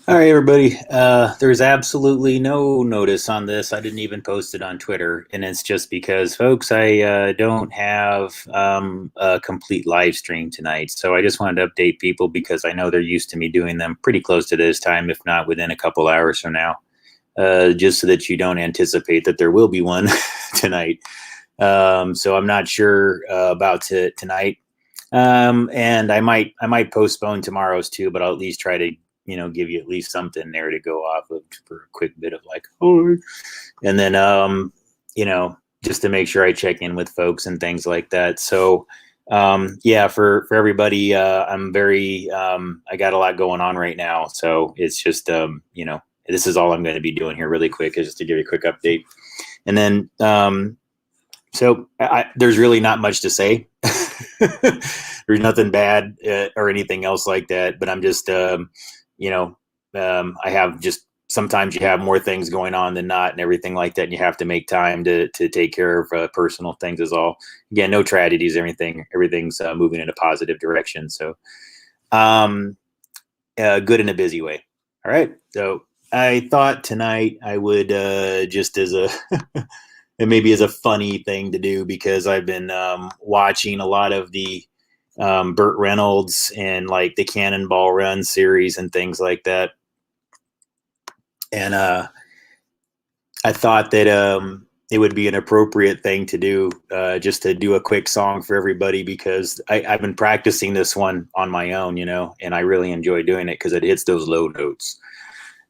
All right, everybody. There's absolutely no notice on this. I didn't even post it on Twitter, and it's just because, folks, I don't have a complete live stream tonight. So I just wanted to update people because I know they're used to me doing them pretty close to this time, if not within a couple hours from now, just so that you don't anticipate that there will be one tonight. So I'm not sure about tonight, and I might postpone tomorrow's too, but I'll at least try to give you at least something there to go off of for a quick bit of like, oh, and then just to make sure I check in with folks and things like that. So yeah, for everybody, I'm very I got a lot going on right now, so it's just this is all I'm going to be doing here really quick, is just to give you a quick update, and then there's really not much to say. There's nothing bad or anything else like that, but I'm just I have just sometimes you have more things going on than not and everything like that, and you have to make time to take care of personal things is all. Again, no tragedies, everything's moving in a positive direction. So good in a busy way. All right. So I thought tonight I would just as a and maybe as a funny thing to do, because I've been watching a lot of the Burt Reynolds and like the Cannonball Run series and things like that. And I thought that it would be an appropriate thing to do, just to do a quick song for everybody, because I've been practicing this one on my own, and I really enjoy doing it because it hits those low notes.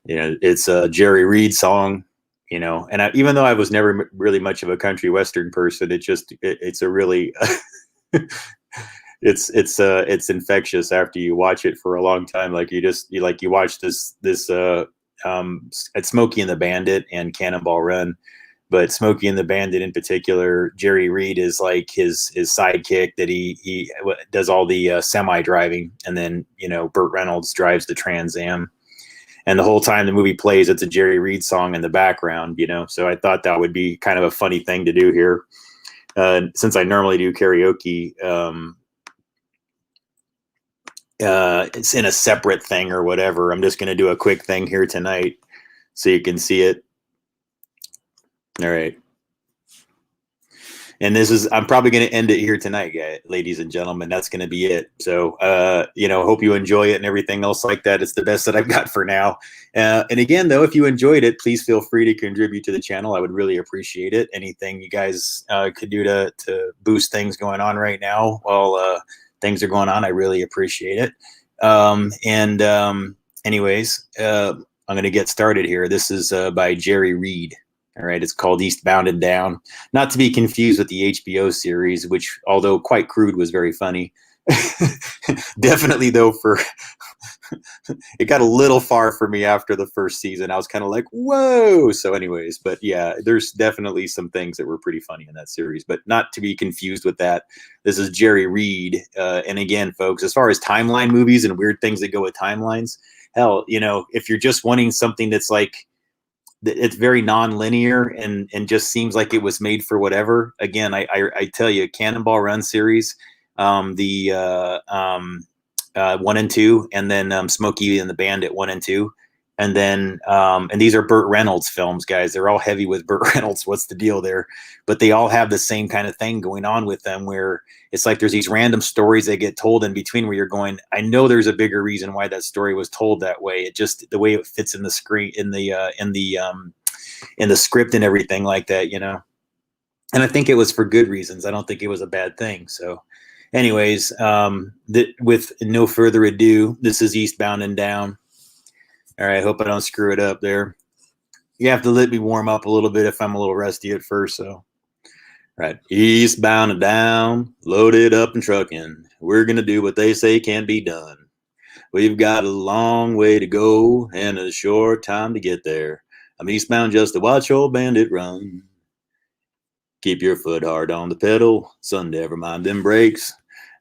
It's a Jerry Reed song, and even though I was never really much of a country western person, it's a really it's infectious after you watch it for a long time. Like you watch this at Smokey and the Bandit and Cannonball Run, but Smokey and the Bandit in particular, Jerry Reed is like his sidekick that he does all the semi driving, and then Burt Reynolds drives the Trans Am. And the whole time the movie plays, it's a Jerry Reed song in the background, So I thought that would be kind of a funny thing to do here. Since I normally do karaoke, it's in a separate thing or whatever. I'm just going to do a quick thing here tonight so you can see it. All right. And I'm probably going to end it here tonight, guys, ladies and gentlemen. That's going to be it. So, hope you enjoy it and everything else like that. It's the best that I've got for now. And again, though, if you enjoyed it, please feel free to contribute to the channel. I would really appreciate it. Anything you guys could do to boost things going on right now while things are going on, I really appreciate it. Anyways, I'm going to get started here. This is by Jerry Reed. All right, it's called Eastbound and Down. Not to be confused with the HBO series, which, although quite crude, was very funny. Definitely, though, it got a little far for me after the first season. I was kind of like, whoa. So anyways, but yeah, there's definitely some things that were pretty funny in that series, but not to be confused with that. This is Jerry Reed. And again, folks, as far as timeline movies and weird things that go with timelines, hell, if you're just wanting something that's like, it's very non-linear and just seems like it was made for whatever. Again, I tell you, Cannonball Run series, the 1 and 2, and then Smokey and the Bandit 1 and 2, and then and these are Burt Reynolds films, guys. They're all heavy with Burt Reynolds. What's the deal there? But they all have the same kind of thing going on with them, where it's like there's these random stories that get told in between where you're going, I know there's a bigger reason why that story was told that way. It just, the way it fits in the screen, in the script and everything like that, And I think it was for good reasons. I don't think it was a bad thing. So anyways, with no further ado, this is Eastbound and Down. All right, I hope I don't screw it up there. You have to let me warm up a little bit if I'm a little rusty at first. So, right, eastbound and down, loaded up and trucking. We're going to do what they say can be done. We've got a long way to go and a short time to get there. I'm eastbound just to watch old Bandit run. Keep your foot hard on the pedal, son, never mind them brakes.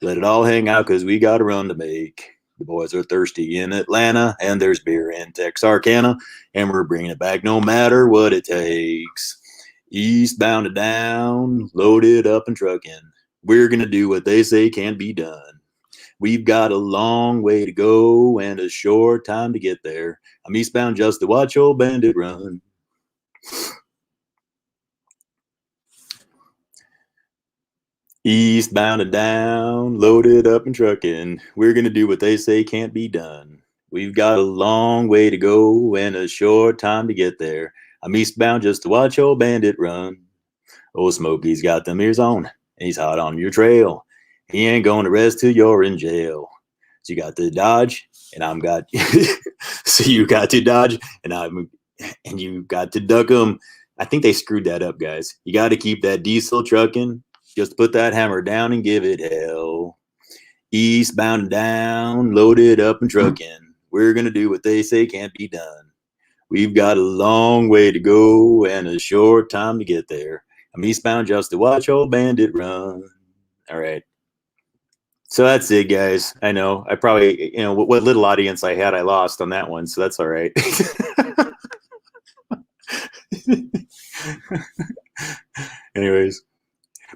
Let it all hang out because we got a run to make. The boys are thirsty in Atlanta, and there's beer in Texarkana, and we're bringing it back no matter what it takes. Eastbound and down, loaded up and trucking. We're going to do what they say can be done. We've got a long way to go and a short time to get there. I'm eastbound just to watch old bandit run. Eastbound and down, loaded up and trucking. We're going to do what they say can't be done. We've got a long way to go and a short time to get there. I'm eastbound just to watch old bandit run. Old Smokey's got them ears on, and he's hot on your trail. He ain't going to rest till you're in jail. So you got to dodge, and I'm got. So you got to dodge, and you got to duck them. I think they screwed that up, guys. You got to keep that diesel trucking. Just put that hammer down and give it hell. Eastbound and down, loaded up and trucking. We're gonna do what they say can't be done. We've got a long way to go and a short time to get there. I'm eastbound just to watch old bandit run. All right. So that's it, guys. I know I probably, what little audience I had, I lost on that one. So that's all right. Anyways.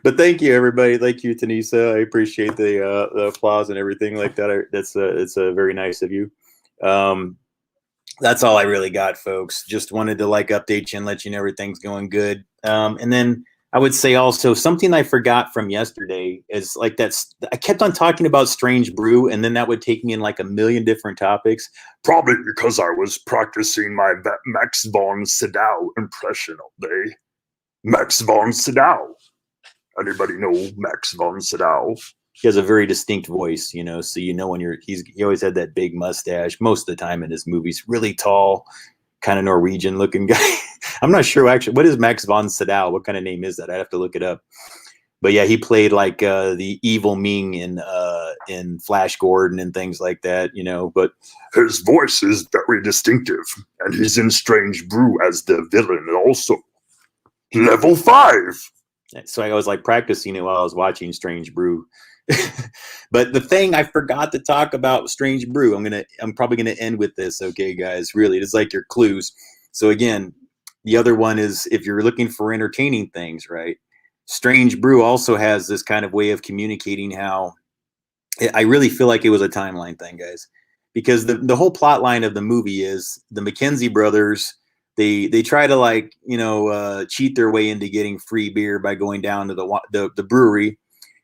But thank you, everybody. Thank you, Tanisa. I appreciate the applause and everything like that. It's very nice of you. That's all I really got, folks. Just wanted to update you and let you know everything's going good. And then I would say also something I forgot from yesterday is I kept on talking about Strange Brew, and then that would take me in a million different topics. Probably because I was practicing my Max von Sydow impression all day. Max von Sydow. Anybody know Max von Sydow? He has a very distinct voice, so when he always had that big mustache most of the time in his movies. Really tall, kind of Norwegian looking guy. I'm not sure actually what is Max von Sydow. What kind of name is that? I'd have to look it up. But yeah, he played the evil Ming in Flash Gordon and things like that, But his voice is very distinctive, and he's in Strange Brew as the villain also. Level 5. So I was practicing it while I was watching Strange Brew. But the thing I forgot to talk about Strange Brew, I'm probably gonna end with this, okay, guys? Really, it's your clues. So again, the other one is if you're looking for entertaining things, right? Strange Brew also has this kind of way of communicating how I really feel like it was a timeline thing, guys, because the whole plot line of the movie is the McKenzie brothers. They try to cheat their way into getting free beer by going down to the brewery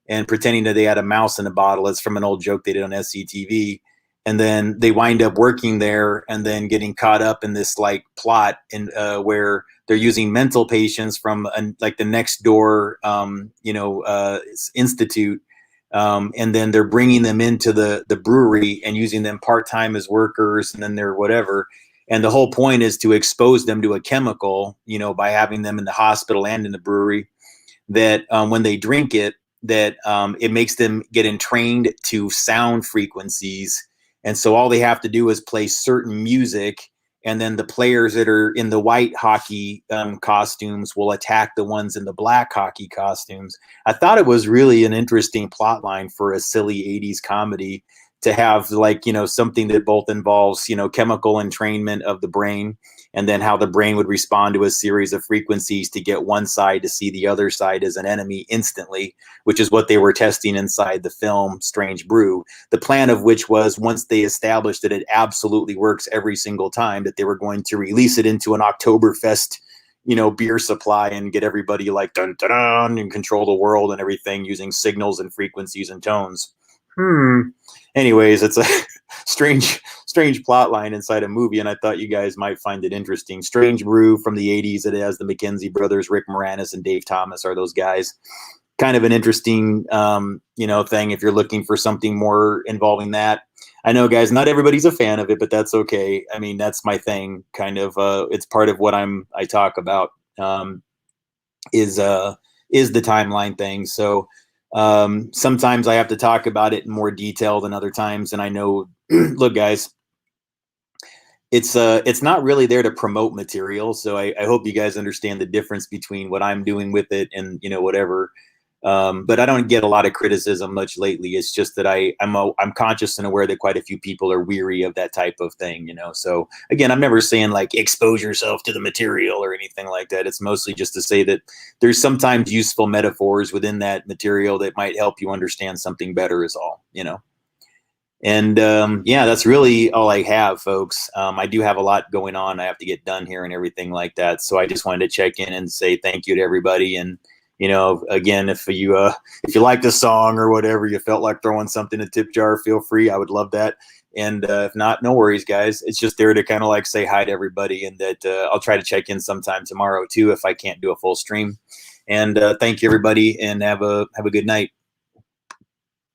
and pretending that they had a mouse in a bottle. It's from an old joke they did on SCTV. And then they wind up working there and then getting caught up in this plot where they're using mental patients from the next door institute. And then they're bringing them into the brewery and using them part-time as workers, and then they're whatever. And the whole point is to expose them to a chemical, by having them in the hospital and in the brewery, that when they drink it, that it makes them get entrained to sound frequencies. And so all they have to do is play certain music, and then the players that are in the white hockey costumes will attack the ones in the black hockey costumes. I thought it was really an interesting plot line for a silly 80s comedy, to have something that both involves, chemical entrainment of the brain, and then how the brain would respond to a series of frequencies to get one side to see the other side as an enemy instantly, which is what they were testing inside the film Strange Brew. The plan of which was, once they established that it absolutely works every single time, that they were going to release it into an Oktoberfest, beer supply and get everybody dun dun dun and control the world and everything using signals and frequencies and tones. Anyways, it's a strange plot line inside a movie, and I thought you guys might find it interesting. Strange Brew from the 80s. It has the McKenzie brothers, Rick Moranis and Dave Thomas are those guys. Kind of an interesting, thing if you're looking for something more involving that. I know, guys, not everybody's a fan of it, but that's okay. I mean, that's my thing. Kind of, it's part of what I talk about. Is the timeline thing. So. Sometimes I have to talk about it in more detail than other times. And I know, look, guys, it's not really there to promote material. So I hope you guys understand the difference between what I'm doing with it and, whatever. But I don't get a lot of criticism much lately. It's just that I'm conscious and aware that quite a few people are weary of that type of thing, So again, I'm never saying expose yourself to the material or anything like that. It's mostly just to say that there's sometimes useful metaphors within that material that might help you understand something better is all, And yeah, that's really all I have, folks. I do have a lot going on. I have to get done here and everything like that. So I just wanted to check in and say thank you to everybody. And again, if you like the song or whatever, you felt like throwing something in the tip jar, feel free. I would love that. And if not, no worries, guys. It's just there to kind of like say hi to everybody, and that I'll try to check in sometime tomorrow too if I can't do a full stream. And thank you, everybody, and have a good night.